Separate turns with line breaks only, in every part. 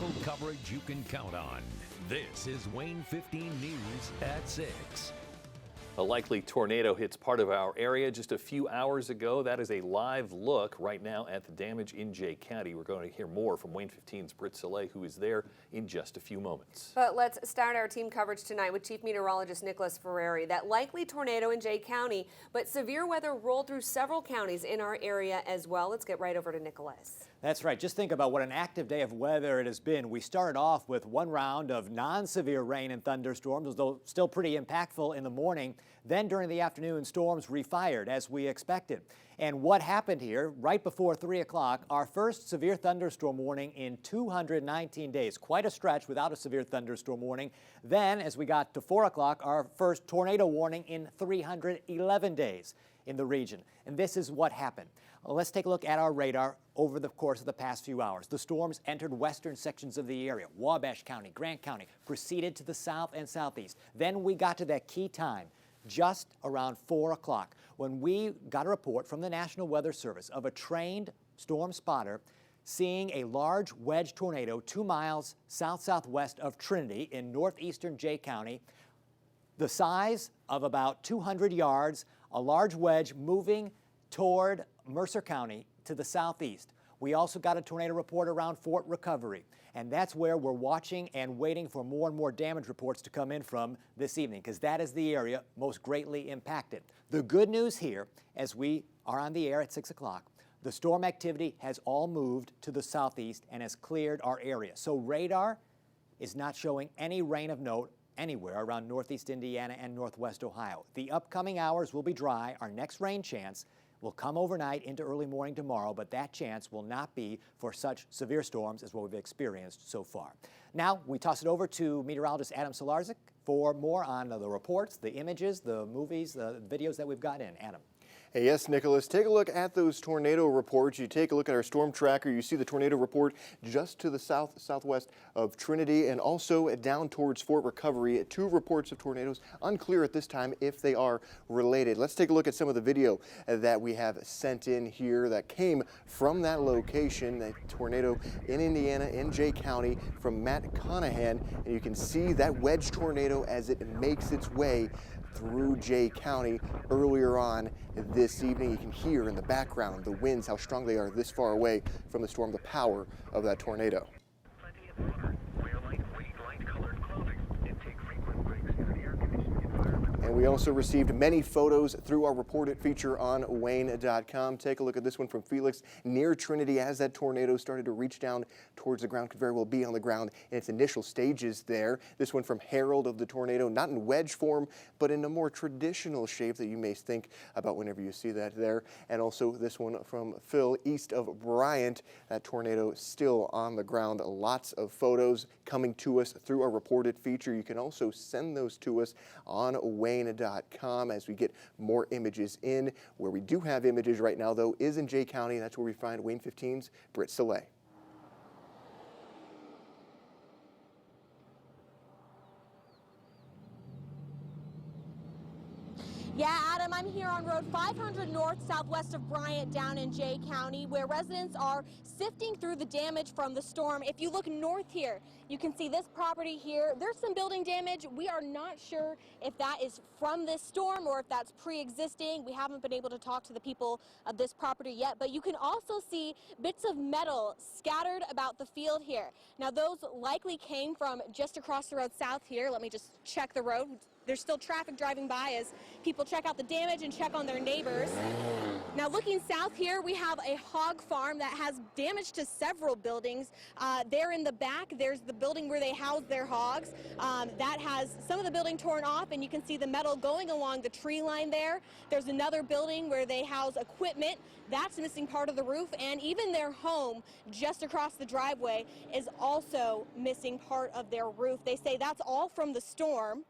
local coverage you can count on. This is Wayne 15 News at 6.
A likely tornado hits part of our area just a few hours ago. That is a live look right now at the damage in Jay County. We're going to hear more from Wayne 15's Britt Soleil, who is there in just a few moments.
But let's start our team coverage tonight with Chief Meteorologist Nicholas Ferrari. That likely tornado in Jay County, but severe weather rolled through several counties in our area as well. Let's get right over to Nicholas.
That's right. Just think about what an active day of weather it has been. We started off with one round of non-severe rain and thunderstorms, though still pretty impactful in the morning. Then during the afternoon, storms refired as we expected. And what happened here right before 3 o'clock, our first severe thunderstorm warning in 219 days. Quite a stretch without a severe thunderstorm warning. Then as we got to 4 o'clock, our first tornado warning in 311 days in the region. And this is what happened. Let's take a look at our radar over the course of the past few hours. The storms entered western sections of the area. Wabash County, Grant County, proceeded to the south and southeast. Then we got to that key time just around 4 o'clock when we got a report from the National Weather Service of a trained storm spotter seeing a large wedge tornado 2 miles south-southwest of Trinity in northeastern Jay County, the size of about 200 yards, a large wedge moving toward Mercer County to the southeast. We also got a tornado report around Fort Recovery, and that's where we're watching and waiting for more and more damage reports to come in from this evening, because that is the area most greatly impacted. The good news here, as we are on the air at 6 o'clock, the storm activity has all moved to the southeast and has cleared our area. So radar is not showing any rain of note anywhere around northeast Indiana and northwest Ohio. The upcoming hours will be dry. Our next rain chance will come overnight into early morning tomorrow, but that chance will not be for such severe storms as what we've experienced so far. Now, we toss it over to meteorologist Adam Solarzik for more on the reports, the images, the movies, the videos that we've got in. Adam.
Hey, yes, Nicholas, take a look at those tornado reports. You take a look at our storm tracker. You see the tornado report just to the southwest of Trinity and also down towards Fort Recovery. 2 reports of tornadoes. Unclear at this time if they are related. Let's take a look at some of the video that we have sent in here that came from that location, that tornado in Indiana, in Jay County, from Matt Conahan. And you can see that wedge tornado as it makes its way through Jay County earlier on this evening. You can hear in the background the winds, how strong they are this far away from the storm, the power of that tornado. And we also received many photos through our reported feature on wane.com. Take a look at this one from Felix near Trinity as that tornado started to reach down towards the ground. Could very well be on the ground in its initial stages there. This one from Harold of the tornado, not in wedge form, but in a more traditional shape that you may think about whenever you see that there. And also this one from Phil east of Bryant. That tornado still on the ground. Lots of photos coming to us through our reported feature. You can also send those to us on wane.com as we get more images in. Where we do have images right now, though, is in Jay County. That's where we find Wayne 15's Britt Soleil.
Yeah, Adam, I'm here on Road 500 North, southwest of Bryant, down in Jay County, where residents are sifting through the damage from the storm. If you look north here, you can see this property here. There's some building damage. We are not sure if that is from this storm or if that's pre-existing. We haven't been able to talk to the people of this property yet, but you can also see bits of metal scattered about the field here. Now, those likely came from just across the road south here. Let me just check the road. There's still traffic driving by as people check out the damage and check on their neighbors. Now, looking south here, we have a hog farm that has damage to several buildings. There in the back, there's the building where they house their hogs. That has some of the building torn off, and you can see the metal going along the tree line there. There's another building where they house equipment. That's missing part of the roof, and even their home just across the driveway is also missing part of their roof. They say that's all from the storm.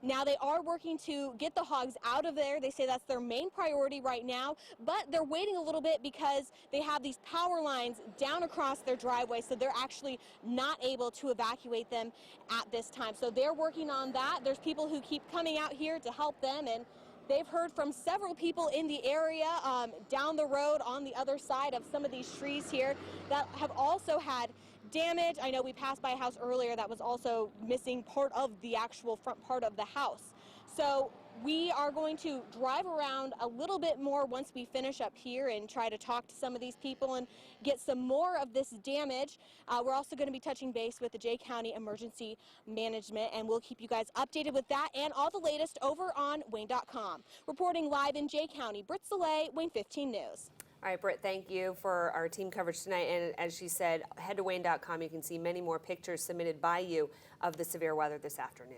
Now, they are working to get the hogs out of there. They say that's their main priority right now, but they're waiting a little bit because they have these power lines down across their driveway, so they're actually not able to evacuate them at this time. So they're working on that. There's people who keep coming out here to help them, and they've heard from several people in the area down the road on the other side of some of these trees here that have also had damage. I know we passed by a house earlier that was also missing part of the actual front part of the house. So we are going to drive around a little bit more once we finish up here and try to talk to some of these people and get some more of this damage. We're also going to be touching base with the Jay County Emergency Management, and we'll keep you guys updated with that and all the latest over on wane.com. Reporting live in Jay County, Britt Soleil, Wayne 15 News.
All right, Britt, thank you for our team coverage tonight. And as she said, head to wane.com. You can see many more pictures submitted by you of the severe weather this afternoon.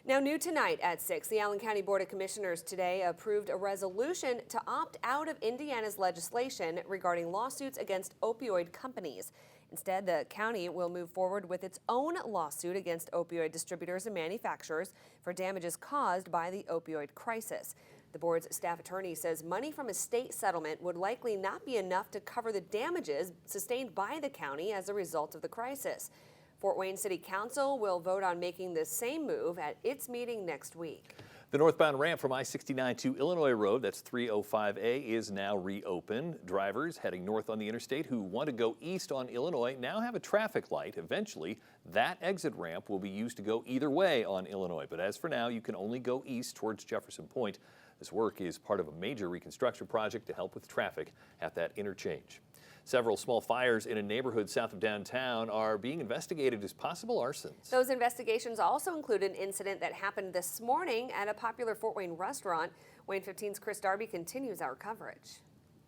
Now, new tonight at 6, the Allen County Board of Commissioners today approved a resolution to opt out of Indiana's legislation regarding lawsuits against opioid companies. Instead, the county will move forward with its own lawsuit against opioid distributors and manufacturers for damages caused by the opioid crisis. The board's staff attorney says money from a state settlement would likely not be enough to cover the damages sustained by the county as a result of the crisis. Fort Wayne City Council will vote on making the same move at its meeting next week.
The northbound ramp from I-69 to Illinois Road, that's 305A, is now reopened. Drivers heading north on the interstate who want to go east on Illinois now have a traffic light. Eventually, that exit ramp will be used to go either way on Illinois. But as for now, you can only go east towards Jefferson Point. This work is part of a major reconstruction project to help with traffic at that interchange. Several small fires in a neighborhood south of downtown are being investigated as possible arsons.
Those investigations also include an incident that happened this morning at a popular Fort Wayne restaurant. Wayne 15's Chris Darby continues our coverage.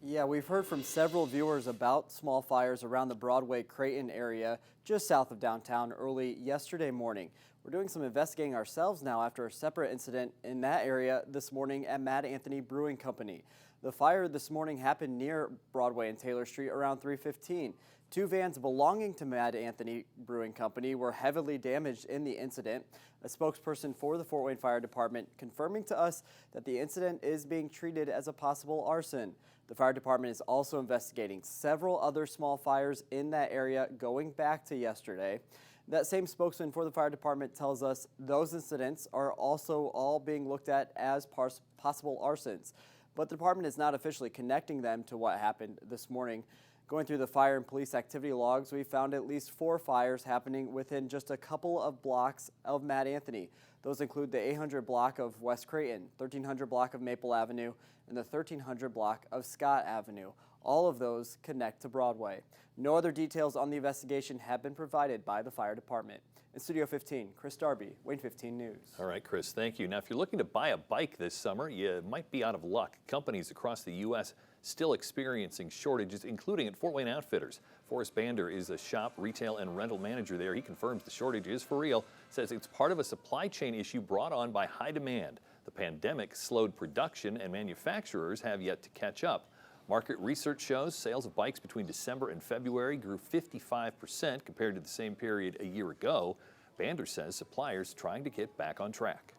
Yeah, we've heard from several viewers about small fires around the Broadway-Creighton area just south of downtown early yesterday morning. We're doing some investigating ourselves now after a separate incident in that area this morning at Mad Anthony Brewing Company. The fire this morning happened near Broadway and Taylor Street around 3:15. Two vans belonging to Mad Anthony Brewing Company were heavily damaged in the incident. A spokesperson for the Fort Wayne Fire Department confirming to us that the incident is being treated as a possible arson. The fire department is also investigating several other small fires in that area going back to yesterday. That same spokesman for the fire department tells us those incidents are also all being looked at as possible arsons, but the department is not officially connecting them to what happened this morning. Going through the fire and police activity logs, we found at least 4 fires happening within just a couple of blocks of Mad Anthony. Those include the 800 block of West Creighton, 1300 block of Maple Avenue, and the 1300 block of Scott Avenue. All of those connect to Broadway. No other details on the investigation have been provided by the fire department. In Studio 15, Chris Darby, Wayne 15 News.
All right, Chris, thank you. Now, if you're looking to buy a bike this summer, you might be out of luck. Companies across the U.S. still experiencing shortages, including at Fort Wayne Outfitters. Forrest Bander is a shop, retail, and rental manager there. He confirms the shortage is for real, says it's part of a supply chain issue brought on by high demand. The pandemic slowed production, and manufacturers have yet to catch up. Market research shows sales of bikes between December and February grew 55% compared to the same period a year ago. Bander says suppliers trying to get back on track.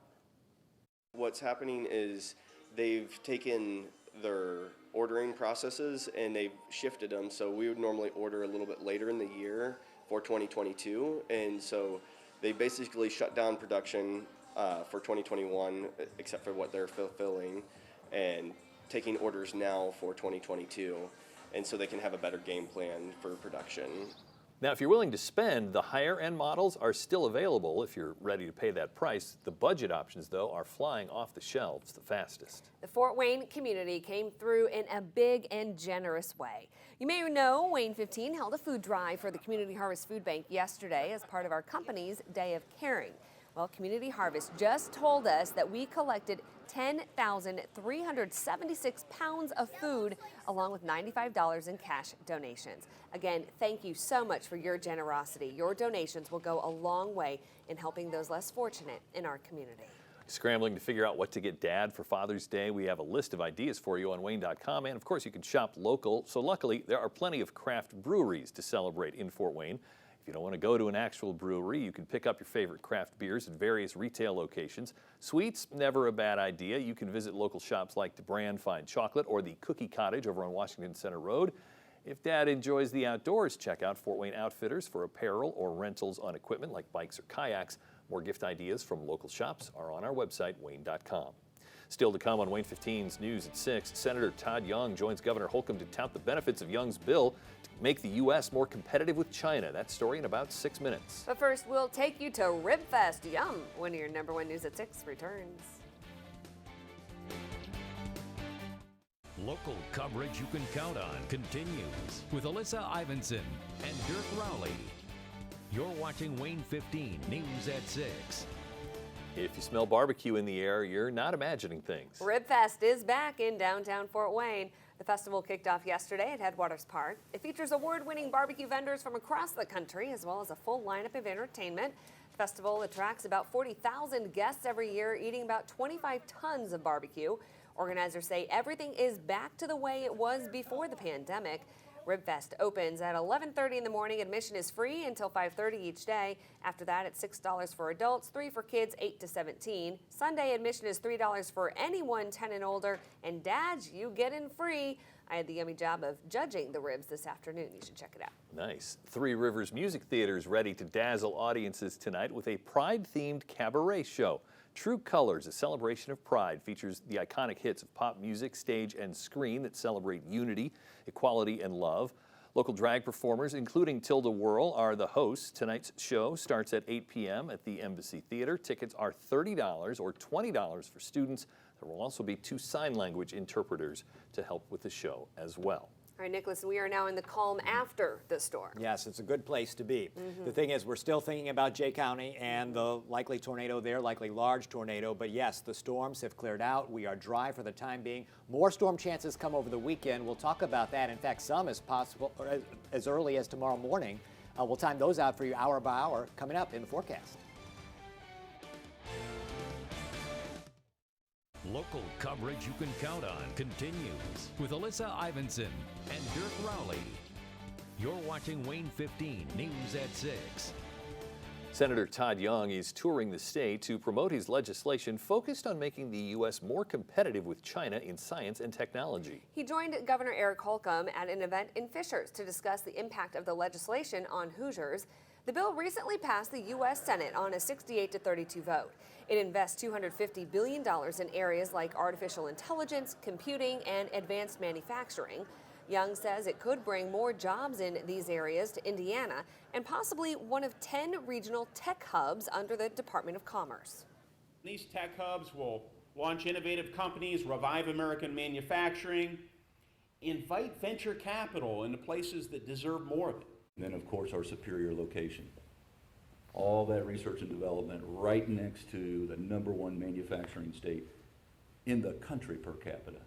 What's happening is they've taken their ordering processes and they've shifted them. So we would normally order a little bit later in the year for 2022. And so they basically shut down production for 2021, except for what they're fulfilling, and taking orders now for 2022, and so they can have a better game plan for production.
Now, if you're willing to spend, the higher-end models are still available if you're ready to pay that price. The budget options, though, are flying off the shelves the fastest.
The Fort Wayne community came through in a big and generous way. You may know Wayne 15 held a food drive for the Community Harvest Food Bank yesterday as part of our company's Day of Caring. Well, Community Harvest just told us that we collected 10,376 pounds of food, along with $95 in cash donations. Again, thank you so much for your generosity. Your donations will go a long way in helping those less fortunate in our community.
Scrambling to figure out what to get Dad for Father's Day? We have a list of ideas for you on wane.com, and of course you can shop local. So luckily, there are plenty of craft breweries to celebrate in Fort Wayne. If you don't want to go to an actual brewery, you can pick up your favorite craft beers at various retail locations. Sweets, never a bad idea. You can visit local shops like DeBrand Fine Chocolate or the Cookie Cottage over on Washington Center Road. If Dad enjoys the outdoors, check out Fort Wayne Outfitters for apparel or rentals on equipment like bikes or kayaks. More gift ideas from local shops are on our website, wane.com. Still to come on Wayne 15's News at 6, Senator Todd Young joins Governor Holcomb to tout the benefits of Young's bill to make the U.S. more competitive with China. That story in about 6 minutes.
But first, we'll take you to Ribfest. Yum! When your number one News at 6 returns.
Local coverage you can count on continues with Alyssa Ivinson and Dirk Rowley. You're watching Wayne 15 News at 6.
If you smell barbecue in the air, you're not imagining things.
Ribfest is back in downtown Fort Wayne. The festival kicked off yesterday at Headwaters Park. It features award-winning barbecue vendors from across the country, as well as a full lineup of entertainment. The festival attracts about 40,000 guests every year, eating about 25 tons of barbecue. Organizers say everything is back to the way it was before the pandemic. Ribfest opens at 11:30 in the morning. Admission is free until 5:30 each day. After that, it's $6 for adults, $3 for kids 8 to 17. Sunday admission is $3 for anyone 10 and older. And dads, you get in free. I had the yummy job of judging the ribs this afternoon. You should check it out.
Nice. Three Rivers Music Theater is ready to dazzle audiences tonight with a Pride-themed cabaret show. True Colors, a celebration of pride, features the iconic hits of pop music, stage, and screen that celebrate unity, equality, and love. Local drag performers, including Tilda Whirl, are the hosts. Tonight's show starts at 8 p.m. at the Embassy Theater. Tickets are $30 or $20 for students. There will also be 2 sign language interpreters to help with the show as well.
All right, Nicholas, we are now in the calm after the storm.
Yes, it's a good place to be. The thing is, we're still thinking about Jay County and the likely tornado there, likely large tornado. But yes, the storms have cleared out. We are dry for the time being. More storm chances come over the weekend. We'll talk about that. In fact, some as possible as early as tomorrow morning. We'll time those out for you hour by hour coming up in the forecast.
Local coverage you can count on continues with Alyssa Ivinson and Dirk Rowley. You're watching Wayne 15 News at 6.
Senator Todd Young is touring the state to promote his legislation focused on making the U.S. more competitive with China in science and technology.
He joined Governor Eric Holcomb at an event in Fishers to discuss the impact of the legislation on Hoosiers. The bill recently passed the U.S. Senate on a 68-32 vote. It invests $250 billion in areas like artificial intelligence, computing, and advanced manufacturing. Young says it could bring more jobs in these areas to Indiana and possibly one of 10 regional tech hubs under the Department of Commerce.
These tech hubs will launch innovative companies, revive American manufacturing, invite venture capital into places that deserve more of it.
And then, of course, our superior location. All that research and development right next to the #1 manufacturing state in the country per capita.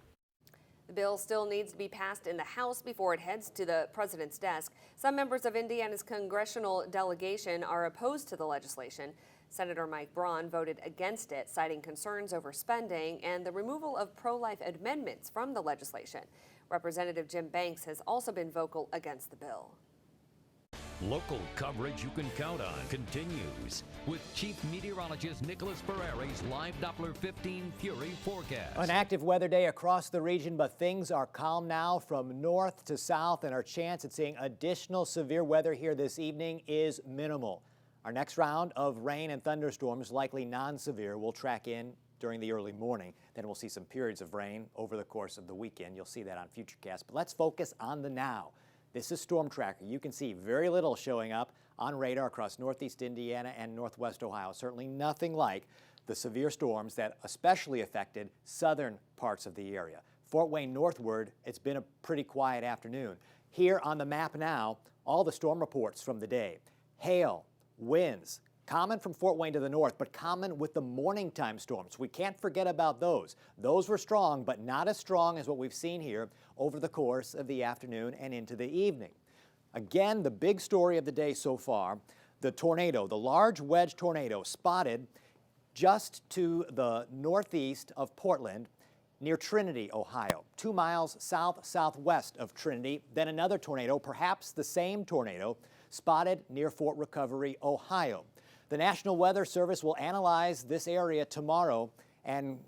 The bill still needs to be passed in the House before it heads to the president's desk. Some members of Indiana's congressional delegation are opposed to the legislation. Senator Mike Braun voted against it, citing concerns over spending and the removal of pro-life amendments from the legislation. Representative Jim Banks has also been vocal against the bill.
Local coverage you can count on continues with Chief Meteorologist Nicholas Ferreri's live Doppler 15 Fury forecast.
An active weather day across the region, but things are calm now from north to south, and our chance at seeing additional severe weather here this evening is minimal. Our next round of rain and thunderstorms, likely non-severe, will track in during the early morning. Then we'll see some periods of rain over the course of the weekend. You'll see that on Futurecast. But let's focus on the now. This is Storm Tracker. You can see very little showing up on radar across northeast Indiana and northwest Ohio. Certainly nothing like the severe storms that especially affected southern parts of the area. Fort Wayne northward, it's been a pretty quiet afternoon. Here on the map now, all the storm reports from the day. Hail, winds, common from Fort Wayne to the north, but common with the morning time storms. We can't forget about those. Those were strong, but not as strong as what we've seen here over the course of the afternoon and into the evening. Again, the big story of the day so far, the tornado, the large wedge tornado spotted just to the northeast of Portland near Trinity, Ohio, 2 miles south-southwest of Trinity. Then another tornado, perhaps the same tornado, spotted near Fort Recovery, Ohio. The National Weather Service will analyze this area tomorrow and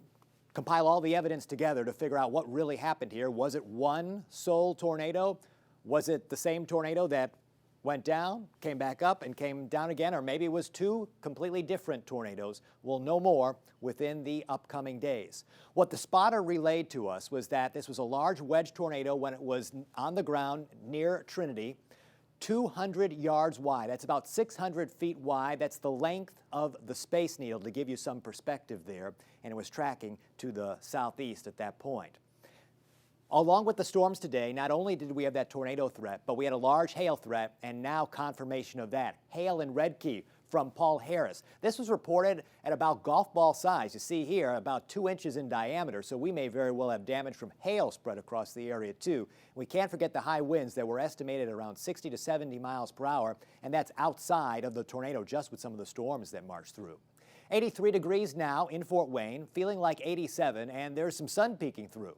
compile all the evidence together to figure out what really happened here. Was it one sole tornado? Was it the same tornado that went down, came back up, and came down again, or maybe it was two completely different tornadoes. We'll know more within the upcoming days. What the spotter relayed to us was that this was a large wedge tornado when it was on the ground near Trinity, 200 yards wide. That's about 600 feet wide. That's the length of the Space Needle, to give you some perspective there, and it was tracking to the southeast at that point. Along with the storms today, not only did we have that tornado threat, but we had a large hail threat, and now confirmation of that. Hail in Red Key from Paul Harris. This was reported at about golf ball size. You see here, about 2 inches in diameter, so we may very well have damage from hail spread across the area too. We can't forget the high winds that were estimated around 60 to 70 miles per hour, and that's outside of the tornado just with some of the storms that marched through. 83 degrees now in Fort Wayne, feeling like 87, and there's some sun peeking through.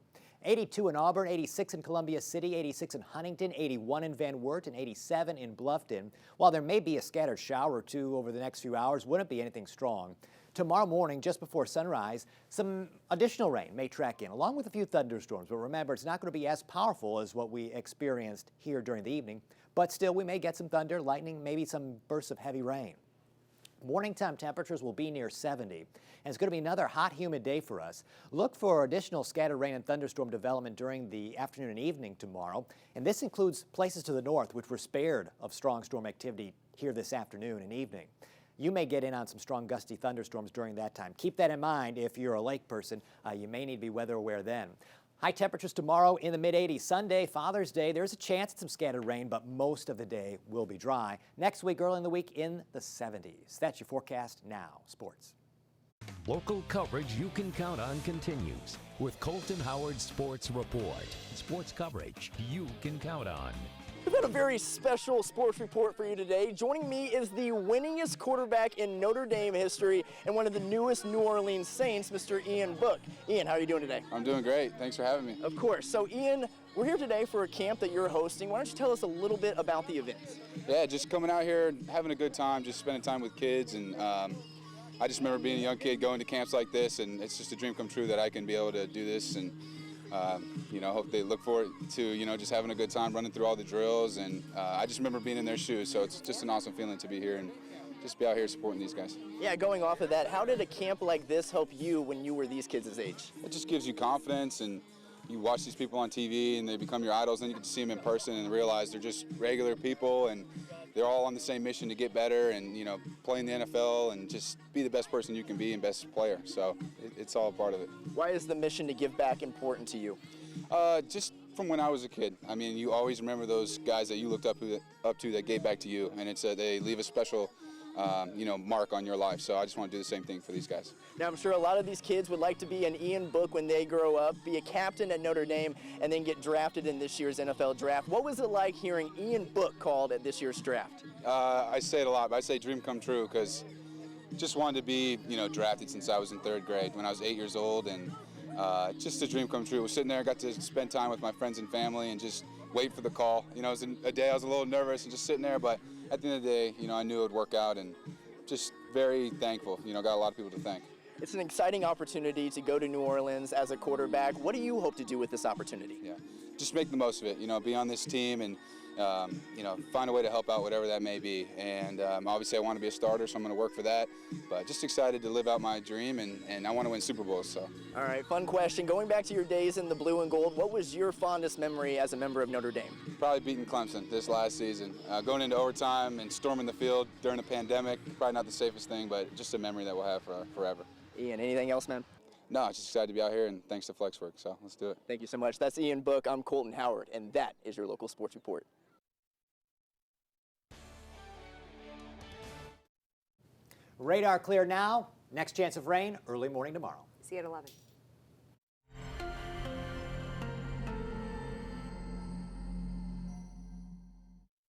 82 in Auburn, 86 in Columbia City, 86 in Huntington, 81 in Van Wert, and 87 in Bluffton. While there may be a scattered shower or two over the next few hours, wouldn't be anything strong. Tomorrow morning, just before sunrise, some additional rain may track in, along with a few thunderstorms. But remember, it's not going to be as powerful as what we experienced here during the evening. But still, we may get some thunder, lightning, maybe some bursts of heavy rain. Morning time temperatures will be near 70, and it's going to be another hot, humid day for us. Look for additional scattered rain and thunderstorm development during the afternoon and evening tomorrow, and this includes places to the north which were spared of strong storm activity here this afternoon and evening. You may get in on some strong gusty thunderstorms during that time. Keep that in mind if you're a lake person. You may need to be weather aware then. High temperatures tomorrow in the mid-80s. Sunday, Father's Day, there's a chance at some scattered rain, but most of the day will be dry. Next week, early in the week, in the 70s. That's your forecast now. Sports.
Local coverage you can count on continues with Colton Howard's Sports Report. Sports coverage you can count on.
We've got a very special sports report for you today. Joining me is the winningest quarterback in Notre Dame history and one of the newest New Orleans Saints, Mr. Ian Book. Ian, how are you doing today?
I'm doing great. Thanks for having me.
Of course. So, Ian, we're here today for a camp that you're hosting. Why don't you tell us a little bit about the event?
Yeah, just coming out here, having a good time, just spending time with kids. And I just remember being a young kid going to camps like this, and it's just a dream come true that I can be able to do this. And you know, hope they look forward to, you know, just having a good time running through all the drills. And I just remember being in their shoes, so it's just an awesome feeling to be here and just be out here supporting these guys.
Yeah, going off of that, how did a camp like this help you when you were these kids' age?
It just gives you confidence, and you watch these people on TV and they become your idols, and you get to see them in person and realize they're just regular people and they're all on the same mission to get better and, you know, play in the NFL and just be the best person you can be and best player. So it's all a part of it.
Why is the mission to give back important to you?
Just from when I was a kid. I mean, you always remember those guys that you looked up to that gave back to you, and it's they leave a special you know, mark on your life. So I just want to do the same thing for these guys.
Now, I'm sure a lot of these kids would like to be an Ian Book when they grow up, be a captain at Notre Dame, and then get drafted in this year's NFL draft. What was it like hearing Ian Book called at this year's draft?
I say it a lot, but I say dream come true, because just wanted to be, you know, drafted since I was in 3rd grade when I was 8 years old, and just a dream come true. I was sitting there, got to spend time with my friends and family and just wait for the call. You know, it was a day I was a little nervous and just sitting there, but at the end of the day, you know, I knew it would work out, and just very thankful. You know, got a lot of people to thank.
It's an exciting opportunity to go to New Orleans as a quarterback. What do you hope to do with this opportunity?
Yeah, just make the most of it. You know, be on this team and you know, find a way to help out whatever that may be. And obviously I want to be a starter, so I'm going to work for that. But just excited to live out my dream, and I want to win Super Bowls. So.
All right, fun question. Going back to your days in the blue and gold, what was your fondest memory as a member of Notre Dame?
Probably beating Clemson this last season. Going into overtime and storming the field during a pandemic, probably not the safest thing, but just a memory that we'll have forever.
Ian, anything else, man?
No, just excited to be out here, and thanks to FlexWorks, so let's do it.
Thank you so much. That's Ian Book. I'm Colton Howard, and that is your local sports report.
Radar clear now. Next chance of rain early morning tomorrow.
See you at 11.